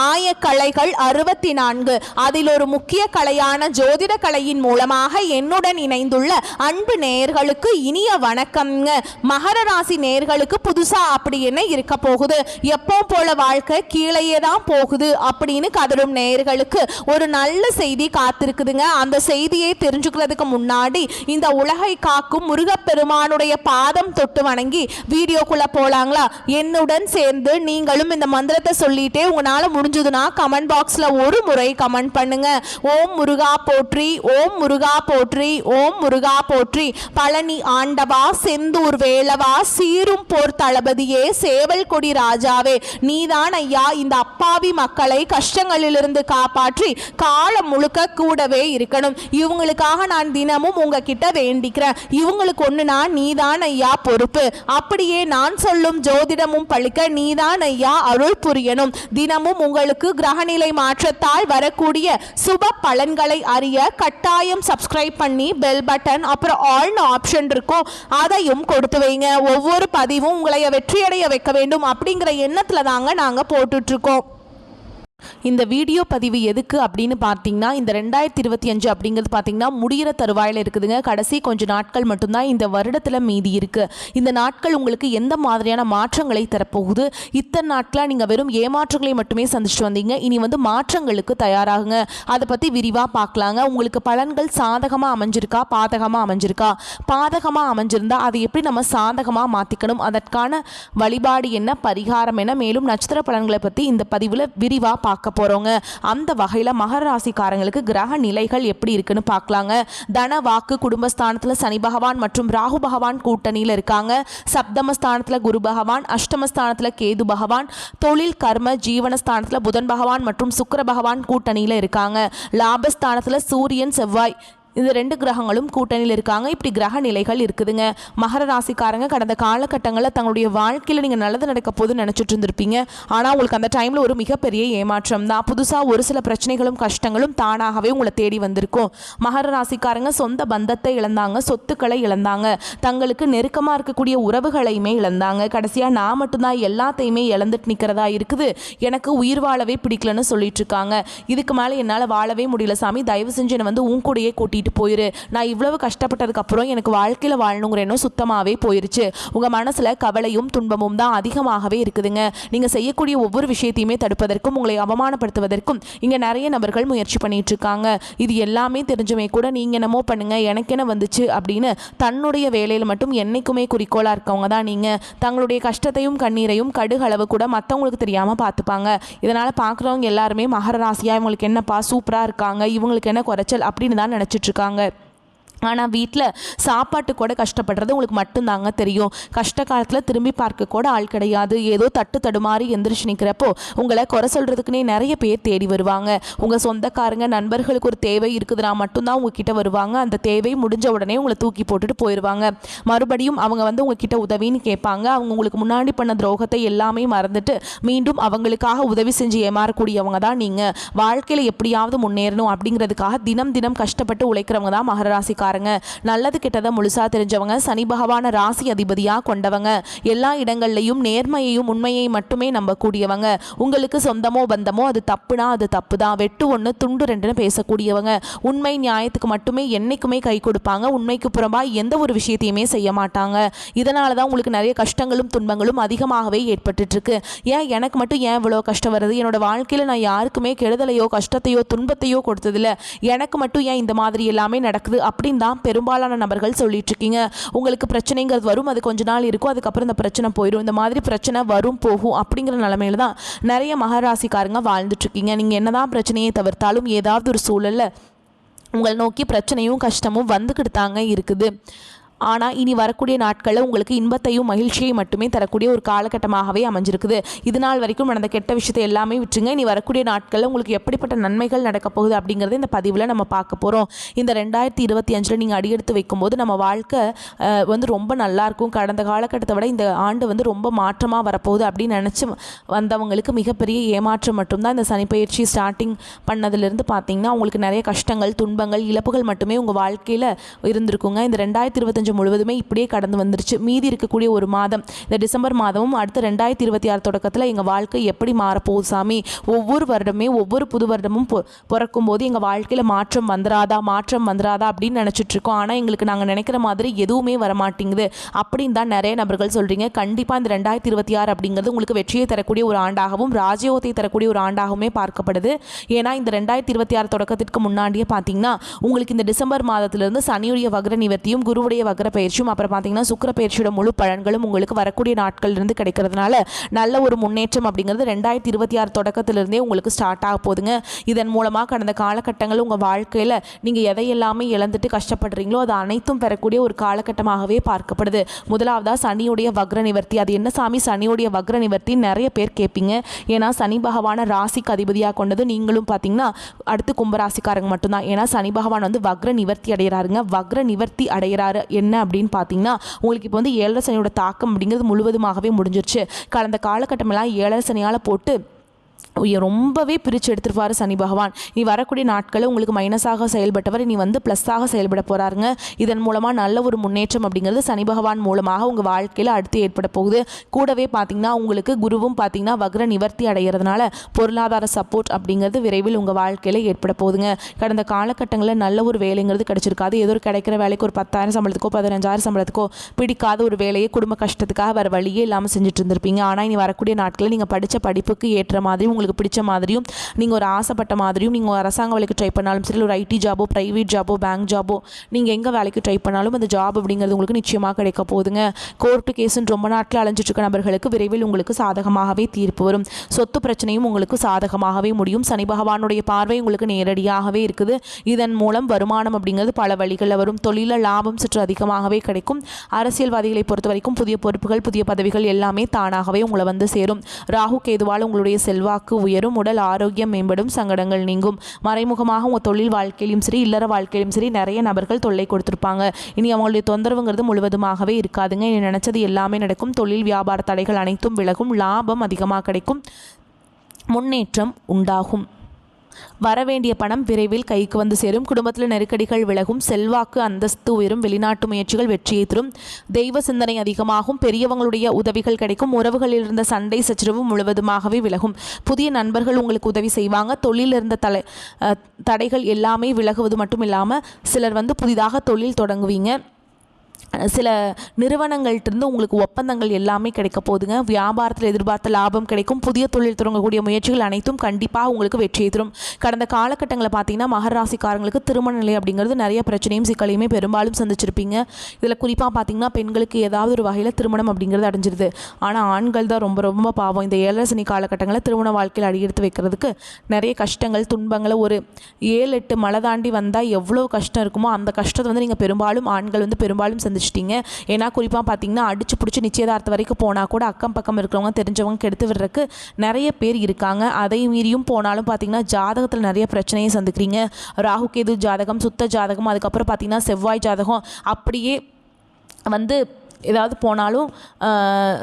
ஆயக்கலைகள் 64. அதில் ஒரு முக்கிய கலையான ஜோதிட கலையின் மூலமாக என்னுடன் இணைந்துள்ள அன்பு நேயர்களுக்கு இனிய வணக்கம்ங்க. மகர ராசி நேயர்களுக்கு புதுசா அப்படி என்ன இருக்க போகுது, எப்போ போல வாழ்க்கை கீழேயே தான் போகுது அப்படின்னு கதரும் நேயர்களுக்கு ஒரு நல்ல செய்தி காத்திருக்குதுங்க. அந்த செய்தியை தெரிஞ்சுக்கிறதுக்கு முன்னாடி இந்த உலகை காக்கும் முருகப்பெருமானுடைய பாதம் தொட்டு வணங்கி வீடியோக்குள்ள போலாங்களா? என்னுடன் சேர்ந்து நீங்களும் இந்த மந்திரத்தை சொல்லிட்டே உங்களால முடிஞ்சதுன்னா கமெண்ட் பாக்ஸ்ல ஒரு முறை கமெண்ட் பண்ணுங்க. ஓம் முருகா போற்றி, ஓம் முருகா போற்றி, ஓம் முருகா போற்றி. பழனி ஆண்டவா, செந்தூர் வேளவா, சீரும் போர் தளபதியே, சேவல் கொடி ராஜாவே, நீதான் ஐயா இந்த அப்பாவி மக்களை கஷ்டங்களிலிருந்து காப்பாற்றி காலம் முழுக்க கூடவே இருக்கணும். இவங்களுக்காக நான் தினமும் உங்ககிட்ட வேண்டிக்கிறேன். இவங்களுக்கு ஒண்ணுனா நீதான் ஐயா பொறுப்பு. அப்படியே நான் சொல்லும் ஜோதிடமும் பழிக்க நீதான் ஐயா அருள் புரியணும். தினமும் உங்களுக்கு கிரகநிலை மாற்றத்தால் வரக்கூடிய சுப பலன்களை அறிய கட்டாயம் சப்ஸ்கிரைப் பண்ணி பெல் பட்டன் அப்புறம் ஆல்னு ஆப்ஷன் இருக்கும், அதையும் கொடுத்து வைங்க. ஒவ்வொரு பதிவும் உங்களை வெற்றியடைய வைக்க வேண்டும் அப்படிங்கிற எண்ணத்துல தாங்க நாங்க போட்டுட்டு இருக்கோம். இந்த வீடியோ பதிவு எதுக்கு அப்படின்னு பார்த்தீங்கன்னா, இந்த 2025 அப்படிங்கிறது பார்த்தீங்கன்னா முடிகிற தருவாயில் இருக்குதுங்க. கடைசி கொஞ்சம் நாட்கள் மட்டும்தான் இந்த வருடத்தில் மீதி இருக்குது. இந்த நாட்கள் உங்களுக்கு எந்த மாதிரியான மாற்றங்களை தரப்போகுது? இத்தனை நாட்களாக நீங்கள் வெறும் ஏமாற்றங்களை மட்டுமே சந்திச்சுட்டு வந்தீங்க. இனி மாற்றங்களுக்கு தயாராகுங்க. அதை பற்றி விரிவாக பார்க்கலாங்க. உங்களுக்கு பலன்கள் சாதகமாக அமைஞ்சிருக்கா, பாதகமாக அமைஞ்சிருக்கா? பாதகமாக அமைஞ்சிருந்தா அதை எப்படி நம்ம சாதகமாக மாற்றிக்கணும், அதற்கான வழிபாடு என்ன, பரிகாரம் என்ன, மேலும் நட்சத்திர பலன்களை பற்றி இந்த பதிவில் விரிவாக பார்க்க போறோங்க. அந்த வகையில மகர ராசிக்காரங்களுக்கு கிரக நிலைகள் எப்படி இருக்குன்னு பார்க்கலாங்க. தன வாக்கு குடும்பஸ்தானத்துல சனி பகவான் மற்றும் ராகு பகவான் கூட்டணியில் இருக்காங்க. சப்தமஸ்தானத்துல குரு பகவான், அஷ்டமஸ்தானத்துல கேது பகவான், தொழில் கர்ம ஜீவனஸ்தானத்துல புதன் பகவான் மற்றும் சுக்கிர பகவான் கூட்டணியில் இருக்காங்க. லாபஸ்தானத்துல சூரியன் செவ்வாய் இந்த 2 கிரகங்களும் கூட்டணியில் இருக்காங்க. இப்படி கிரக நிலைகள் இருக்குதுங்க. மகர ராசிக்காரங்க கடந்த காலகட்டங்களில் தங்களுடைய வாழ்க்கையில் நீங்கள் நல்லது நடக்க போது நினச்சிட்டு இருந்திருப்பீங்க. ஆனால் உங்களுக்கு அந்த டைமில் ஒரு மிகப்பெரிய ஏமாற்றம் தான். புதுசாக ஒரு சில பிரச்சனைகளும் கஷ்டங்களும் தானாகவே உங்களை தேடி வந்திருக்கும். மகர ராசிக்காரங்க சொந்த பந்தத்தை இழந்தாங்க, சொத்துக்களை இழந்தாங்க, தங்களுக்கு நெருக்கமாக இருக்கக்கூடிய உறவுகளையுமே இழந்தாங்க. கடைசியாக நான் மட்டும்தான் எல்லாத்தையுமே இழந்துட்டு நிற்கிறதா இருக்குது, எனக்கு உயிர் வாழவே பிடிக்கலன்னு சொல்லிட்டு இருக்காங்க. இதுக்கு மேலே என்னால் வாழவே முடியல சாமி, தயவு செஞ்சு என்னை உன் கூடையே கூட்டிட்டு போயிரு, நான் இவ்வளவு கஷ்டப்பட்டதுக்கு அப்புறம் எனக்கு வாழ்க்கையில வாழணுங்கிற எண்ணம் சுத்தமாவே போயிருச்சு. உங்க மனசுல கவலையும் துன்பமும் தான் அதிகமாகவே இருக்குதுங்க. நீங்க செய்யக்கூடிய ஒவ்வொரு விஷயத்தையுமே தடுப்பதற்கும் உங்களை அவமானப்படுத்துவதற்கும் இங்க நிறைய நபர்கள் முயற்சி பண்ணிட்டு இருக்காங்க. இது எல்லாமே தெரிஞ்சுமே கூட நீங்க என்னமோ பண்ணுங்க, எனக்கு என்ன வந்துச்சு அப்படின்னு தன்னுடைய வேலையில மட்டும் என்னைக்குமே குறிக்கோளா இருக்கவங்க தான் நீங்க. தங்களுடைய கஷ்டத்தையும் கண்ணீரையும் கடுகளவு கூட மற்றவங்களுக்கு தெரியாம பார்த்துப்பாங்க. இதனால பார்க்குறவங்க எல்லாருமே மகர ராசியா இவங்களுக்கு என்னப்பா சூப்பரா இருக்காங்க, இவங்களுக்கு என்ன குறைச்சல் அப்படின்னு தான் நினைச்சிட்டு இருக்காங்க. ஆனால் வீட்டில் சாப்பாட்டு கூட கஷ்டப்படுறது உங்களுக்கு மட்டும்தாங்க தெரியும். கஷ்ட காலத்தில் திரும்பி பார்க்க கூட ஆள் கிடையாது. ஏதோ தட்டு தடுமாறி எந்திரிச்சு நிற்கிறப்போ உங்களை குறை சொல்கிறதுக்குன்னே நிறைய பேர் தேடி வருவாங்க. உங்கள் சொந்தக்காரங்க நண்பர்களுக்கு ஒரு தேவை இருக்குதுன்னா மட்டும்தான் உங்ககிட்ட வருவாங்க. அந்த தேவை முடிஞ்ச உடனே உங்களை தூக்கி போட்டுட்டு போயிடுவாங்க. மறுபடியும் அவங்க உங்ககிட்ட உதவின்னு கேட்பாங்க. அவங்க உங்களுக்கு முன்னாடி பண்ண துரோகத்தை எல்லாமே மறந்துட்டு மீண்டும் அவங்களுக்காக உதவி செஞ்சு ஏமாறக்கூடியவங்க தான் நீங்கள். வாழ்க்கையில் எப்படியாவது முன்னேறணும் அப்படிங்கிறதுக்காக தினம் தினம் கஷ்டப்பட்டு உழைக்கிறவங்க தான் மகர ராசிக்காரங்க. நல்லது கெட்டதை முழுசா தெரிஞ்சவங்க, சனி பகவான ராசி அதிபதியா கொண்டவங்க, எல்லா இடங்கள்லையும் நேர்மையையும் உண்மையை மட்டுமே நம்பக்கூடியவங்க. உங்களுக்கு சொந்தமோ பந்தமோ அது தப்புனா அது தப்பு தான், வெட்டு ஒன்று துண்டு ரெண்டுன்னு பேசக்கூடியவங்க. உண்மை நியாயத்துக்கு மட்டுமே என்னைக்குமே கை கொடுப்பாங்க. உண்மைக்கு புறம்பா எந்த ஒரு விஷயத்தையுமே செய்ய மாட்டாங்க. இதனால தான் உங்களுக்கு நிறைய கஷ்டங்களும் துன்பங்களும் அதிகமாகவே ஏற்பட்டு இருக்கு. ஏன் எனக்கு மட்டும் ஏன் இவ்வளோ கஷ்டம் வருது? என்னோட வாழ்க்கையில் நான் யாருக்குமே கெடுதலையோ கஷ்டத்தையோ துன்பத்தையோ கொடுத்ததில்ல, எனக்கு மட்டும் ஏன் இந்த மாதிரி எல்லாமே நடக்குது அப்படின்னு தான் பெரும்பாலான நபர்கள் சொல்லிட்டு இருக்கீங்க. உங்களுக்கு பிரச்சனைங்கிறது வரும், அது கொஞ்ச நாள் இருக்கும், அதுக்கப்புறம் இந்த பிரச்சனை போயிடும். இந்த மாதிரி பிரச்சனை வரும் போகும் அப்படிங்கிற நிலைமையில தான் நிறைய மகராசிக்காரங்க வாழ்ந்துட்டு இருக்கீங்க. நீங்க என்னதான் பிரச்சனையை தவிர்த்தாலும் ஏதாவது ஒரு சூழல்ல உங்களை நோக்கி பிரச்சனையும் கஷ்டமும் வந்துக்கிட்டு தாங்க இருக்குது. ஆனால் இனி வரக்கூடிய நாட்களில் உங்களுக்கு இன்பத்தையும் மகிழ்ச்சியை மட்டுமே தரக்கூடிய ஒரு காலகட்டமாகவே அமைஞ்சிருக்குது. இது நாள் வரைக்கும் நடந்த கெட்ட விஷயத்தை எல்லாமே விட்டுருங்க. இனி வரக்கூடிய நாட்களில் உங்களுக்கு எப்படிப்பட்ட நன்மைகள் நடக்க போகுது அப்படிங்கிறது இந்த பதிவில் நம்ம பார்க்க போகிறோம். இந்த 2025 நீங்கள் அடியெடுத்து வைக்கும்போது நம்ம வாழ்க்கை ரொம்ப நல்லாயிருக்கும். கடந்த காலகட்டத்தை விட இந்த ஆண்டு ரொம்ப மாற்றமாக வரப்போகுது அப்படின்னு நினச்சி வந்தவங்களுக்கு மிகப்பெரிய ஏமாற்றம் மட்டும்தான் இந்த சனிப்பெயர்ச்சி ஸ்டார்டிங் பண்ணதுலேருந்து பார்த்தீங்கன்னா உங்களுக்கு நிறைய கஷ்டங்கள் துன்பங்கள் இழப்புகள் மட்டுமே உங்கள் வாழ்க்கையில் இருந்திருக்குங்க. இந்த 2025 முழுவதுமே இப்படியே கடந்து வந்துருச்சு. மீதி இருக்கக்கூடிய ஒரு மாதம் இந்த டிசம்பர் மாதமும் அடுத்த 2026 தொடக்கத்தில் எங்கள் வாழ்க்கை எப்படி மாறப்போகுது சாமி, ஒவ்வொரு வருடமே ஒவ்வொரு புது வருடமும் பிறக்கும் போது எங்கள் வாழ்க்கையில் மாற்றம் வந்துடாதா அப்படின்னு நினச்சிட்டு இருக்கோம். ஆனால் எங்களுக்கு நாங்கள் நினைக்கிற மாதிரி எதுவுமே வரமாட்டேங்குது அப்படின்னு தான் நிறைய நபர்கள் சொல்கிறீங்க. கண்டிப்பாக இந்த 2026 அப்படிங்கிறது உங்களுக்கு வெற்றியை தரக்கூடிய ஒரு ஆண்டாகவும் ராஜயோகத்தை தரக்கூடிய ஒரு ஆண்டாகவுமே பார்க்கப்படுது. ஏன்னா இந்த 2026 தொடக்கத்திற்கு முன்னாடியே பார்த்தீங்கன்னா உங்களுக்கு இந்த டிசம்பர் மாதத்திலிருந்து சனியுடைய வக்ர நிவர்த்தியும் குருவுடைய வக்ர பயிற்சியும் அப்புறம் பார்த்தீங்கன்னா சுக்கிர பயிற்சியோட முழு பலன்களும் உங்களுக்கு வரக்கூடிய நாட்களிலிருந்து கிடைக்கிறதுனால நல்ல ஒரு முன்னேற்றம் அப்படிங்கிறது 2026 தொடக்கத்திலிருந்தே உங்களுக்கு ஸ்டார்ட் ஆக போகுதுங்க. இதன் மூலமாக கடந்த காலகட்டங்கள் உங்கள் வாழ்க்கையில் நீங்கள் எதையெல்லாமே இழந்துட்டு கஷ்டப்படுறீங்களோ அது அனைத்தும் பெறக்கூடிய ஒரு காலகட்டமாகவே பார்க்கப்படுது. முதலாவதாக சனியுடைய வக்ர நிவர்த்தி. அது என்ன சாமி சனியுடைய வக்ர நிவர்த்தி நிறைய பேர் கேட்பீங்க. ஏன்னா சனி பகவான ராசிக்கு அதிபதியாக கொண்டது நீங்களும் பார்த்தீங்கன்னா அடுத்து கும்பராசிக்காரங்க மட்டும்தான். ஏன்னா சனி பகவான் வந்து வக்ர நிவர்த்தி அடைகிறாருங்க. வக்ர நிவர்த்தி அடைகிறாரு என்ன அப்படின்னு பார்த்தீங்கன்னா உங்களுக்கு இப்போ வந்து 7 சனியோட தாக்கம் அப்படிங்கிறது முழுவதுமாகவே முடிஞ்சிருச்சு. கடந்த காலகட்டமெல்லாம் 7 சனியால் போட்டு ரொம்பவே பிரித்து எடுத்துருவார் சனி பகவான். நீ வரக்கூடிய நாட்களில் உங்களுக்கு மைனஸாக செயல்பட்டவர் நீ வந்து ப்ளஸ்ஸாக செயல்பட போகிறாருங்க. இதன் மூலமாக நல்ல ஒரு முன்னேற்றம் அப்படிங்கிறது சனி பகவான் மூலமாக உங்கள் வாழ்க்கையில் அடுத்து ஏற்பட போகுது. கூடவே பார்த்திங்கன்னா உங்களுக்கு குருவும் பார்த்திங்கன்னா வக்ர நிவர்த்தி அடைகிறதுனால பொருளாதார சப்போர்ட் அப்படிங்கிறது விரைவில் உங்கள் வாழ்க்கையில் ஏற்பட போகுதுங்க. கடந்த காலகட்டங்களில் நல்ல ஒரு வேலைங்கிறது கிடச்சிருக்காது. ஏதோ ஒரு கிடைக்கிற வேலைக்கு ஒரு 10,000 சம்பளத்துக்கோ 15,000 சம்பளத்துக்கோ பிடிக்காத ஒரு வேலையை குடும்ப கஷ்டத்துக்காக வேறு வழியே இல்லாமல் செஞ்சுட்டு இருந்திருப்பீங்க. ஆனால் இனி வரக்கூடிய நாட்களில் நீங்கள் படித்த படிப்புக்கு ஏற்ற மாதிரி உங்களுக்கு பிடிச்ச மாதிரியும் நீங்கள் ஒரு ஆசைப்பட்ட மாதிரியும் நீங்கள் ஒரு அரசாங்க வேலைக்கு ட்ரை பண்ணாலும் சரி, ஒரு ஐடி ஜாபோ ப்ரைவேட் ஜாபோ பேங்க் ஜாபோ நீங்கள் எங்கே வேலைக்கு ட்ரை பண்ணாலும் அந்த ஜாப் அப்படிங்கிறது உங்களுக்கு நிச்சயமாக கிடைக்க போகுதுங்க. கோர்ட்டு கேஸுன்னு ரொம்ப நாட்டில் அலைஞ்சிட்டு இருக்க நபர்களுக்கு விரைவில் உங்களுக்கு சாதகமாகவே தீர்ப்பு வரும். சொத்து பிரச்சனையும் உங்களுக்கு சாதகமாகவே முடியும். சனி பகவானுடைய பார்வை உங்களுக்கு நேரடியாகவே இருக்குது. இதன் மூலம் வருமானம் அப்படிங்கிறது பல வழிகளில் வரும். தொழிலில் லாபம் சற்று அதிகமாகவே கிடைக்கும். அரசியல்வாதிகளை பொறுத்த வரைக்கும் புதிய பொறுப்புகள் புதிய பதவிகள் எல்லாமே தானாகவே உங்களை வந்து சேரும். ராகு கேதுவால் உங்களுடைய செல்வாக்கு உயரும். உடல் ஆரோக்கியம் மேம்படும். சங்கடங்கள் நீங்கும். மறைமுகமாக உங்கள் தொழில் வாழ்க்கையிலும் சரி இல்லற வாழ்க்கையிலும் சரி நிறைய நபர்கள் தொல்லை கொடுத்துருப்பாங்க. இனி அவங்களுடைய தொந்தரவுங்கிறது முழுவதுமாகவே இருக்காதுங்க. இனி நினச்சது எல்லாமே நடக்கும். தொழில் வியாபார தடைகள் அனைத்தும் விலகும். லாபம் அதிகமாக கிடைக்கும். முன்னேற்றம் உண்டாகும். வரவேண்டிய பணம் விரைவில் கைக்கு வந்து சேரும். குடும்பத்தில் நெருக்கடிகள் விலகும். செல்வாக்கு அந்தஸ்து உயரும். வெளிநாட்டு முயற்சிகள் வெற்றியை தரும். தெய்வ சிந்தனை அதிகமாகும். பெரியவங்களுடைய உதவிகள் கிடைக்கும். உறவுகளில் இருந்த சண்டை சச்சரவு முழுவதுமாகவே விலகும். புதிய நண்பர்கள் உங்களுக்கு உதவி செய்வாங்க. தொழிலில் இருந்த தடைகள் எல்லாமே விலகுவது மட்டும் இல்லாமல் சிலர் வந்து புதிதாக தொழில் தொடங்குவீங்க. சில நிறுவனங்கள்கிட்டருந்து உங்களுக்கு ஒப்பந்தங்கள் எல்லாமே கிடைக்க போகுதுங்க. வியாபாரத்தில் எதிர்பார்த்த லாபம் கிடைக்கும். புதிய தொழில் தொடங்கக்கூடிய முயற்சிகள் அனைத்தும் கண்டிப்பாக உங்களுக்கு வெற்றியை தரும். கடந்த காலகட்டங்களில் பார்த்தீங்கன்னா மகர ராசிக்காரங்களுக்கு திருமண நிலை அப்படிங்கிறது நிறைய பிரச்சனையும் சிக்கலையுமே பெரும்பாலும் சந்திச்சிருப்பீங்க. இதில் குறிப்பாக பார்த்தீங்கன்னா பெண்களுக்கு ஏதாவது ஒரு வகையில் திருமணம் அப்படிங்கிறது அடைஞ்சிருது. ஆனால் ஆண்கள் தான் ரொம்ப ரொம்ப பாவம். இந்த 7 சனி காலகட்டங்களில் திருமண வாழ்க்கையில் அடியெடுத்து வைக்கிறதுக்கு நிறைய கஷ்டங்கள் துன்பங்களை ஒரு 7-8 மலை தாண்டி வந்தால் எவ்வளோ கஷ்டம் இருக்குமோ அந்த கஷ்டத்தை வந்து நீங்கள் பெரும்பாலும் ஆண்கள் வந்து பெரும்பாலும் சந்திச்சிட்டீங்க. ஏன்னா குறிப்பாக பார்த்தீங்கன்னா அடிச்சு பிடிச்சி நிச்சயதார்த்தம் வரைக்கும் போனால் கூட அக்கம் பக்கம் இருக்கிறவங்க தெரிஞ்சவங்க கெடுத்து விடுறதுக்கு நிறைய பேர் இருக்காங்க. அதை மீறியும் போனாலும் பார்த்தீங்கன்னா ஜாதகத்தில் நிறைய பிரச்சனையை சந்திக்கிறீங்க. ராகு கேது ஜாதகம், சுத்த ஜாதகம், அதுக்கப்புறம் பார்த்தீங்கன்னா செவ்வாய் ஜாதகம் அப்படியே வந்து ஏதாவது போனாலும்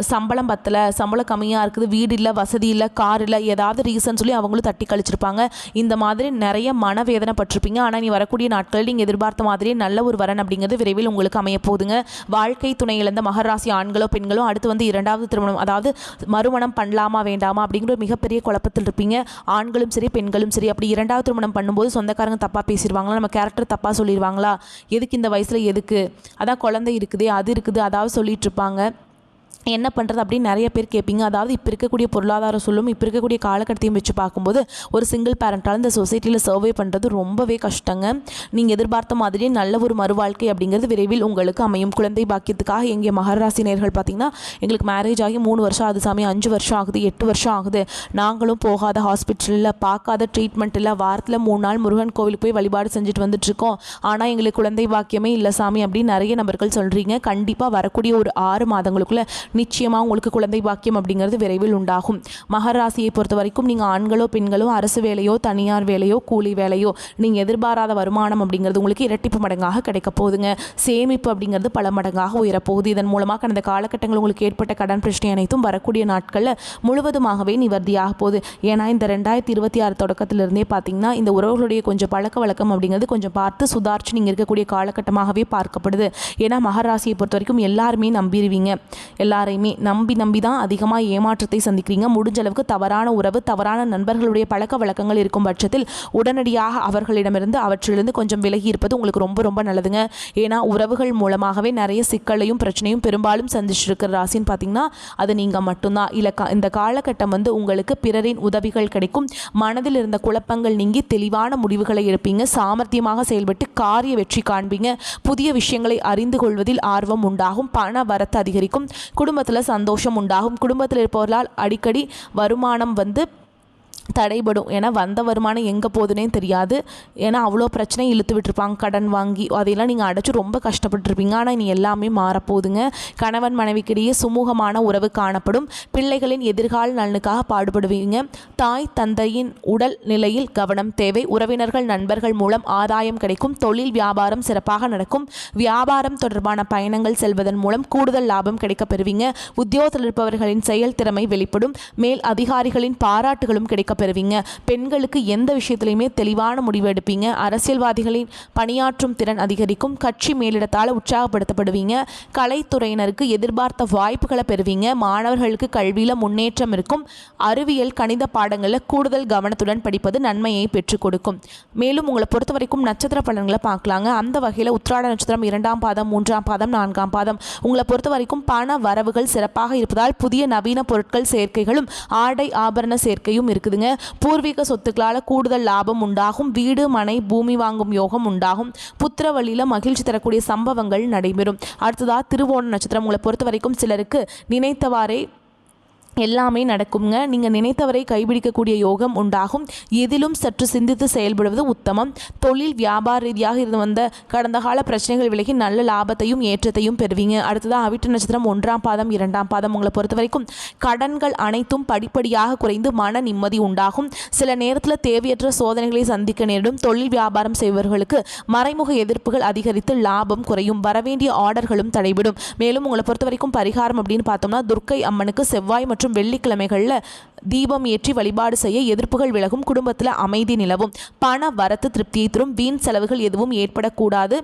சம்பளம் பத்தலை, சம்பளம் கம்மியாக இருக்குது, வீடு இல்லை, வசதி இல்லை, கார் இல்லை, ஏதாவது ரீசன் சொல்லி அவங்களும் தட்டி கழிச்சிருப்பாங்க. இந்த மாதிரி நிறைய மனவேதனை பட்டிருப்பீங்க. ஆனால் நீ வரக்கூடிய நாட்களில் நீங்கள் எதிர்பார்த்த மாதிரியே நல்ல ஒரு வரன் அப்படிங்கிறது விரைவில் உங்களுக்கு அமைய போகுதுங்க. வாழ்க்கை துணை இழந்த மகராசி ஆண்களோ பெண்களோ அடுத்து வந்து 2வது திருமணம் அதாவது மறுமணம் பண்ணலாமா வேண்டாமா அப்படிங்கிற மிகப்பெரிய குழப்பத்தில் இருப்பீங்க. ஆண்களும் சரி பெண்களும் சரி. அப்படி 2வது திருமணம் பண்ணும்போது சொந்தக்காரங்க தப்பாக பேசிடுவாங்களா, நம்ம கேரக்டர் தப்பாக சொல்லிடுவாங்களா, எதுக்கு இந்த வயசில் எதுக்கு, அதான் குழந்தை இருக்குது அது இருக்குது அதாவது சொல்லிட்டு இருப்பாங்க. என்ன பண்ணுறது அப்படின்னு நிறைய பேர் கேட்பீங்க. அதாவது இப்போ இருக்கக்கூடிய பொருளாதார சூழலும் இப்போ இருக்கக்கூடிய காலகட்டத்தையும் வச்சு பார்க்கும்போது ஒரு சிங்கிள் பேரண்டால் இந்த சொசைட்டியில் சர்வே பண்ணுறது ரொம்பவே கஷ்டங்க. நீங்கள் எதிர்பார்த்த மாதிரியே நல்ல ஒரு மறுவாழ்க்கை அப்படிங்கிறது விரைவில் உங்களுக்கு அமையும். குழந்தை பாக்கியத்துக்காக எங்கள் மகராசி நேயர்கள் பார்த்திங்கன்னா எங்களுக்கு மேரேஜ் ஆகி 3 வருஷம் ஆகுது சாமி, 5 வருஷம் ஆகுது, 8 வருஷம் ஆகுது, நாங்களும் போகாத ஹாஸ்பிட்டலில் பார்க்காத ட்ரீட்மெண்ட் இல்லை, வாரத்தில் 3 நாள் முருகன் கோவிலுக்கு போய் வழிபாடு செஞ்சுட்டு வந்துட்டுருக்கோம், ஆனால் எங்களுக்கு குழந்தை பாக்கியமே இல்லை சாமி அப்படின்னு நிறைய நபர்கள் சொல்கிறீங்க. கண்டிப்பாக வரக்கூடிய ஒரு 6 மாதங்களுக்குள்ளே நிச்சயமாக உங்களுக்கு குழந்தை பாக்கியம் அப்படிங்கிறது விரைவில் உண்டாகும். மகர ராசியை பொறுத்த வரைக்கும் நீங்கள் ஆண்களோ பெண்களோ அரசு வேலையோ தனியார் வேலையோ கூலி வேலையோ நீங்கள் எதிர்பாராத வருமானம் அப்படிங்கிறது உங்களுக்கு இரட்டிப்பு மடங்காக கிடைக்க போகுதுங்க. சேமிப்பு அப்படிங்கிறது பல மடங்காக உயரப்போகுது. இதன் மூலமாக கடந்த காலகட்டங்கள் உங்களுக்கு ஏற்பட்ட கடன் பிரச்சனை அனைத்தும் வரக்கூடிய நாட்களில் முழுவதுமாகவே நிவர்த்தியாக போகுது. ஏன்னா இந்த 2026 தொடக்கத்திலிருந்தே பார்த்தீங்கன்னா இந்த உறவுகளுடைய கொஞ்சம் பழக்க வழக்கம் அப்படிங்கிறது கொஞ்சம் பார்த்து சுதாரிச்சு நீங்கள் இருக்கக்கூடிய காலகட்டமாகவே பார்க்கப்படுது. ஏன்னா மகர ராசியை பொறுத்த வரைக்கும் எல்லாருமே நம்பிடுவீங்க. எல்லாரையுமே நம்பி தான் அதிகமாக ஏமாற்றத்தை சந்திக்கிறீங்க. முடிஞ்ச அளவுக்கு தவறான உறவு தவறான நண்பர்களுடைய பழக்க வழக்கங்கள் இருக்கும் பட்சத்தில் உடனடியாக அவர்களிடமிருந்து அவற்றிலிருந்து கொஞ்சம் விலகி இருப்பது உங்களுக்கு ரொம்ப ரொம்ப நல்லதுங்க. ஏன்னா உறவுகள் மூலமாகவே நிறைய சிக்கலையும் பிரச்சனையும் பெரும்பாலும் சந்திச்சிருக்கிற ராசின்னு பார்த்தீங்கன்னா அது நீங்கள் மட்டும்தான். இல்லை இந்த காலகட்டம் உங்களுக்கு பிறரின் உதவிகள் கிடைக்கும். மனதில் இருந்த குழப்பங்கள் நீங்கி தெளிவான முடிவுகளை எடுப்பீங்க. சாமர்த்தியமாக செயல்பட்டு காரிய வெற்றி காண்பீங்க. புதிய விஷயங்களை அறிந்து கொள்வதில் ஆர்வம் உண்டாகும். பண வரத்து அதிகரிக்கும். குடும்பத்தில் சந்தோஷம் உண்டாகும். குடும்பத்தில் இருப்பவர்களால் அடிக்கடி வருமானம் தடைபடும். ஏன்னா வந்த வருமானம் எங்கே போகுதுன்னே தெரியாது. ஏன்னா அவ்வளோ பிரச்சனை இழுத்து விட்டுருப்பாங்க கடன் வாங்கி. அதையெல்லாம் நீங்கள் அடைச்சி ரொம்ப கஷ்டப்பட்டுருப்பீங்க. ஆனால் இனி எல்லாமே மாறப்போகுதுங்க. கணவன் மனைவிக்கிடையே சுமூகமான உறவு காணப்படும். பிள்ளைகளின் எதிர்கால நலனுக்காக பாடுபடுவீங்க. தாய் தந்தையின் உடல் நிலையில் கவனம் தேவை. உறவினர்கள் நண்பர்கள் மூலம் ஆதாயம் கிடைக்கும். தொழில் வியாபாரம் சிறப்பாக நடக்கும். வியாபாரம் தொடர்பான பயணங்கள் செல்வதன் மூலம் கூடுதல் லாபம் கிடைக்க பெறுவீங்க. உத்தியோகத்தில் இருப்பவர்களின் செயல் திறமை வெளிப்படும். மேல் அதிகாரிகளின் பாராட்டுகளும் கிடைக்க பெறுவீங்க. பெண்களுக்கு எந்த விஷயத்திலையுமே தெளிவான முடிவு எடுப்பீங்க. அரசியல்வாதிகளின் பணியாற்றும் திறன் அதிகரிக்கும். கட்சி மேலிடத்தால் உற்சாகப்படுத்தப்படுவீங்க. கலைத்துறையினருக்கு எதிர்பார்த்த வாய்ப்புகளை பெறுவீங்க. மாணவர்களுக்கு கல்வியில் முன்னேற்றம் இருக்கும். அறிவியல் கணித பாடங்களில் கூடுதல் கவனத்துடன் படிப்பது நன்மையை பெற்றுக் கொடுக்கும். மேலும் உங்களை பொறுத்த வரைக்கும் நட்சத்திர பலன்களை பார்க்கலாங்க. அந்த வகையில் உத்திராட நட்சத்திரம் 2ஆம் பாதம் 3ஆம் பாதம் 4ஆம் பாதம் உங்களை பொறுத்த வரைக்கும் பண வரவுகள் சிறப்பாக இருப்பதால் புதிய நவீன பொருட்கள் சேர்க்கைகளும் ஆடை ஆபரண சேர்க்கையும் இருக்குதுங்க. பூர்வீக சொத்துக்களால் கூடுதல் லாபம் உண்டாகும். வீடு மனை பூமி வாங்கும் யோகம் உண்டாகும். புத்திர வழியில் மகிழ்ச்சி தரக்கூடிய சம்பவங்கள் நடைபெறும். அடுத்ததா திருவோண நட்சத்திரம் உங்களை பொறுத்த வரைக்கும் சிலருக்கு நினைத்தவாறே எல்லாமே நடக்குங்க. நீங்கள் நினைத்தவரை கைபிடிக்கக்கூடிய யோகம் உண்டாகும். எதிலும் சற்று சிந்தித்து செயல்படுவது உத்தமம். தொழில் வியாபார ரீதியாக இருந்து வந்த கடந்த கால பிரச்சனைகள் விலகி நல்ல லாபத்தையும் ஏற்றத்தையும் பெறுவீங்க. அடுத்ததாக அவிட்ட நட்சத்திரம் 1ஆம் பாதம் 2ஆம் பாதம் உங்களை பொறுத்த வரைக்கும் கடன்கள் அனைத்தும் படிப்படியாக குறைந்து மன நிம்மதி உண்டாகும். சில நேரத்தில் தேவையற்ற சோதனைகளை சந்திக்க நேரிடும். தொழில் வியாபாரம் செய்பவர்களுக்கு மறைமுக எதிர்ப்புகள் அதிகரித்து லாபம் குறையும். வரவேண்டிய ஆர்டர்களும் தடைபடும். மேலும் உங்களை பொறுத்த வரைக்கும் பரிகாரம் அப்படின்னு பார்த்தோம்னா துர்க்கை அம்மனுக்கு செவ்வாய் மற்றும் வெள்ளிக்கிழமைகளில் தீபம் ஏற்றி வழிபாடு செய்ய எதிர்ப்புகள் விலகும். குடும்பத்தில் அமைதி நிலவும். பண வரத்து திருப்தியை தரும். வீண் செலவுகள் எதுவும் ஏற்படக்கூடாது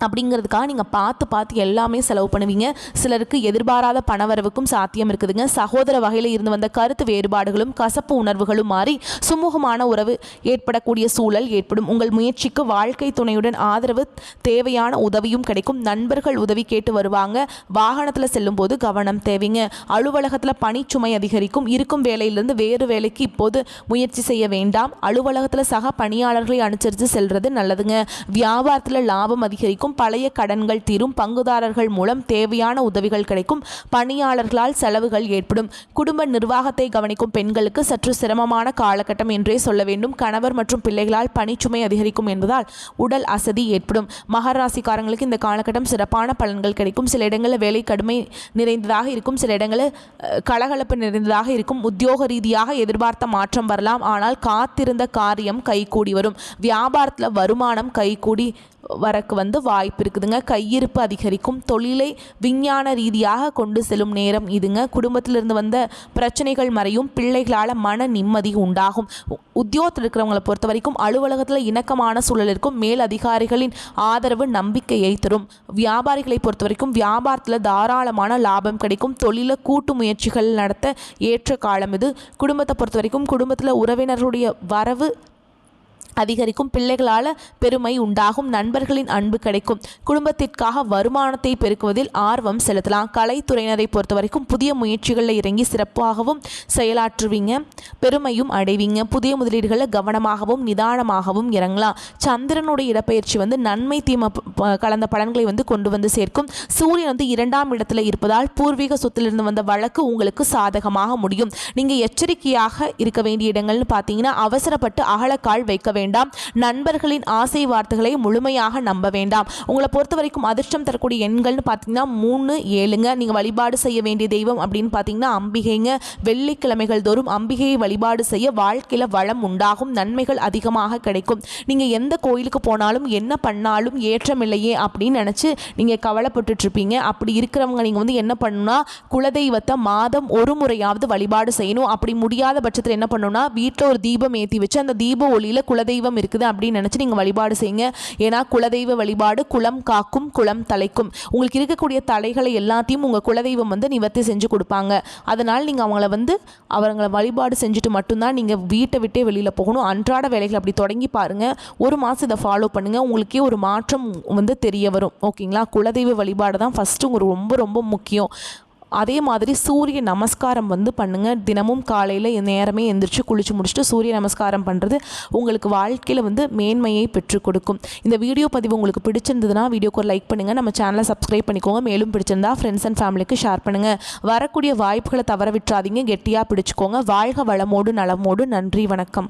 அப்படிங்கிறதுக்காக நீங்கள் பார்த்து எல்லாமே செலவு பண்ணுவீங்க. சிலருக்கு எதிர்பாராத பணவரவுக்கும் சாத்தியம் இருக்குதுங்க. சகோதர வகையில் இருந்து வந்த கருத்து வேறுபாடுகளும் கசப்பு உணர்வுகளும் மாறி சுமூகமான உறவு ஏற்படக்கூடிய சூழல் ஏற்படும். உங்கள் முயற்சிக்கு வாழ்க்கை துணையுடன் ஆதரவு தேவையான உதவியும் கிடைக்கும். நண்பர்கள் உதவி கேட்டு வருவாங்க. வாகனத்தில் செல்லும் போது கவனம் தேவைங்க. அலுவலகத்தில் பணிச்சுமை அதிகரிக்கும். இருக்கும் வேலையிலிருந்து வேறு வேலைக்கு இப்போது முயற்சி செய்ய வேண்டாம். அலுவலகத்தில் சக பணியாளர்களை அனுசரித்து செல்வது நல்லதுங்க. வியாபாரத்தில் லாபம் அதிகரிக்கும். பழைய கடன்கள் தீரும். பங்குதாரர்கள் மூலம் தேவையான உதவிகள் கிடைக்கும். பணியாளர்களால் செலவுகள் ஏற்படும். குடும்ப நிர்வாகத்தை கவனிக்கும் பெண்களுக்கு சற்று சிரமமான காலகட்டம் என்றே சொல்ல வேண்டும். கணவர் மற்றும் பிள்ளைகளால் பணிச்சுமை அதிகரிக்கும் என்பதால் உடல் அசதி ஏற்படும். மகர ராசிக்காரங்களுக்கு இந்த காலகட்டம் சிறப்பான பலன்கள் கிடைக்கும். சில இடங்களில் வேலை கடுமை நிறைந்ததாக இருக்கும். சில இடங்களில் கலகலப்பு நிறைந்ததாக இருக்கும். உத்தியோக ரீதியாக எதிர்பார்த்த மாற்றம் வரலாம். ஆனால் காத்திருந்த காரியம் கைகூடி வரும். வியாபாரத்தில் வருமானம் கைகூடி வரக்கு வாய்ப்பு இருக்குதுங்க. கையிருப்பு அதிகரிக்கும். தொழிலை விஞ்ஞான ரீதியாக கொண்டு செல்லும் நேரம் இதுங்க. குடும்பத்திலிருந்து வந்த பிரச்சனைகள் மறையும். பிள்ளைகளால் மன நிம்மதி உண்டாகும். உத்தியோகத்தில் இருக்கிறவங்களை பொறுத்த வரைக்கும் அலுவலகத்தில் இணக்கமான சூழல் இருக்கும். மேல் அதிகாரிகளின் ஆதரவு நம்பிக்கையை தரும். வியாபாரிகளை பொறுத்த வரைக்கும் வியாபாரத்தில் தாராளமான லாபம் கிடைக்கும். தொழில கூட்டு முயற்சிகள் நடத்த ஏற்ற காலம் இது. குடும்பத்தை பொறுத்த வரைக்கும் குடும்பத்தில் உறவினர்களுடைய வரவு அதிகரிக்கும். பிள்ளைகளால் பெருமை உண்டாகும். நண்பர்களின் அன்பு கிடைக்கும். குடும்பத்திற்காக வருமானத்தை பெருக்குவதில் ஆர்வம் செலுத்தலாம். கலைத்துறையினரை பொறுத்த வரைக்கும் புதிய முயற்சிகளில் இறங்கி சிறப்பாகவும் செயலாற்றுவீங்க. பெருமையும் அடைவீங்க. புதிய முதலீடுகளில் கவனமாகவும் நிதானமாகவும் இறங்கலாம். சந்திரனுடைய இடப்பெயர்ச்சி நன்மை தீமை கலந்த பலன்களை கொண்டு சேர்க்கும். சூரியன் 2ஆம் இடத்துல இருப்பதால் பூர்வீக சொத்திலிருந்து வந்த வழக்கு உங்களுக்கு சாதகமாக முடியும். நீங்கள் எச்சரிக்கையாக இருக்க வேண்டிய இடங்கள்னு பார்த்தீங்கன்னா அவசரப்பட்டு அகலக்கால் வைக்க வேண்டும். வேண்டாம். நண்பர்களின் ஆசை வார்த்தைகளை முழுமையாக நம்ப வேண்டாம். உங்களை பொறுத்த வரைக்கும் அதிர்ஷ்டம் தரக்கூடிய எண்கள்னு பார்த்தீங்கன்னா 3, 7ங்க. நீங்கள் வழிபாடு செய்ய வேண்டிய தெய்வம் அப்படின்னு பார்த்தீங்கன்னா அம்பிகைங்க. வெள்ளிக்கிழமைகள் தோறும் அம்பிகையை வழிபாடு செய்ய வாழ்க்கையில் வளம் உண்டாகும், நன்மைகள் அதிகமாக கிடைக்கும். நீங்கள் எந்த கோயிலுக்கு போனாலும் என்ன பண்ணாலும் ஏற்றமில்லையே அப்படின்னு நினச்சி நீங்கள் கவலைப்பட்டுட்டு இருப்பீங்க. அப்படி இருக்கிறவங்க நீங்கள் வந்து என்ன பண்ணணும்னா குலதெய்வத்தை மாதம் ஒரு முறையாவது வழிபாடு செய்யணும். அப்படி முடியாத பட்சத்தில் என்ன பண்ணணும்னா வீட்டில் ஒரு தீபம் ஏற்றி வச்சு அந்த தீப ஒளியில் குலதெய்வம் இருக்குது அப்படின்னு நினச்சி நீங்கள் வழிபாடு செய்யுங்க. ஏன்னா குலதெய்வ வழிபாடு குலம் காக்கும், குலம் தலைக்கும். உங்களுக்கு இருக்கக்கூடிய தலைகளை எல்லாத்தையும் உங்கள் குலதெய்வம் வந்து நிவர்த்தி செஞ்சு கொடுப்பாங்க. அதனால் நீங்கள் அவங்கள வழிபாடு செஞ்சுட்டு மட்டும்தான் நீங்கள் வீட்டை விட்டே வெளியில் போகணும். அன்றாட வேலைகள் அப்படி தொடங்கி பாருங்கள். ஒரு மாதம் இதை ஃபாலோ பண்ணுங்கள். உங்களுக்கே ஒரு மாற்றம் வந்து தெரிய வரும். ஓகேங்களா? குலதெய்வ வழிபாடு தான் ஃபஸ்ட்டு உங்களுக்கு ரொம்ப ரொம்ப முக்கியம். அதே மாதிரி சூரிய நமஸ்காரம் வந்து பண்ணுங்கள். தினமும் காலையில் நேரமே எந்திரிச்சு குளிச்சு முடிச்சுட்டு சூரிய நமஸ்காரம் பண்ணுறது உங்களுக்கு வாழ்க்கையில் வந்து மேன்மையை பெற்றுக் கொடுக்கும். இந்த வீடியோ பதிவு உங்களுக்கு பிடிச்சிருந்ததுன்னா வீடியோக்கு ஒரு லைக் பண்ணுங்கள். நம்ம சேனலை சப்ஸ்கிரைப் பண்ணிக்கோங்க. மேலும் பிடிச்சிருந்தா ஃப்ரெண்ட்ஸ் அண்ட் ஃபேமிலிக்கு ஷேர் பண்ணுங்கள். வரக்கூடிய வாய்ப்புகளை தவற விட்டுறாதீங்க. கெட்டியாக பிடிச்சிக்கோங்க. வாழ்க வளமோடு நலமோடு. நன்றி, வணக்கம்.